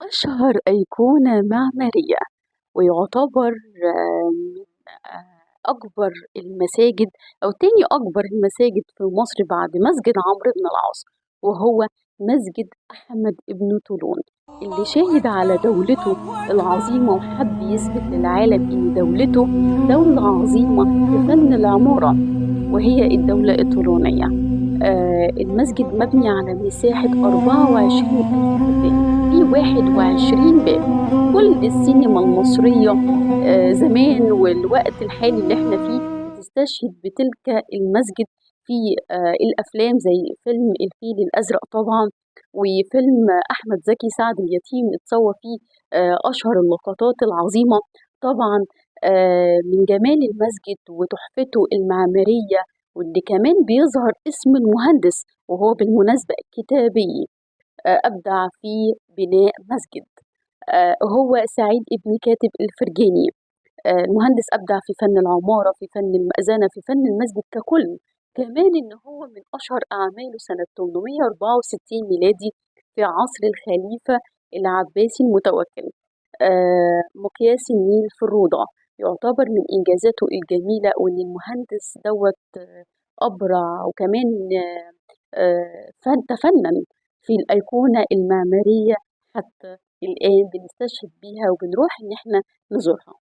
أشهر أيقونة معمارية ويعتبر من أكبر المساجد أو تاني أكبر المساجد في مصر بعد مسجد عمرو بن العاص، وهو مسجد أحمد بن طولون اللي شاهد على دولته العظيمة وحب يثبت للعالم إن دولته دولة عظيمة في فن العمارة، وهي الدولة الطولونية. المسجد مبني على مساحة 24,000 فدان، فيه 21 باب. كل السينما المصرية زمان والوقت الحالي اللي احنا فيه بتستشهد بتلك المسجد في الأفلام زي فيلم الفيل الأزرق طبعا، وفيلم أحمد زكي سعد اليتيم اتصور فيه أشهر اللقطات العظيمة طبعا. من جمال المسجد وتحفته المعمارية، واللي كمان بيظهر اسم المهندس وهو بالمناسبة كتابي أبدع في بناء مسجد. هو سعيد ابن كاتب الفرجاني. المهندس أبدع في فن العمارة، في فن المأذنة، في فن المسجد ككل. كمان إن هو من أشهر أعماله سنة 864 ميلادي في عصر الخليفة العباسي المتوكل. مقياس النيل في الروضة يعتبر من إنجازاته الجميلة، وإن المهندس دوت أبرع وكمان تفنن في الأيقونة المعمارية حتى الآن بنستشهد بيها وبنروح إن إحنا نزورها.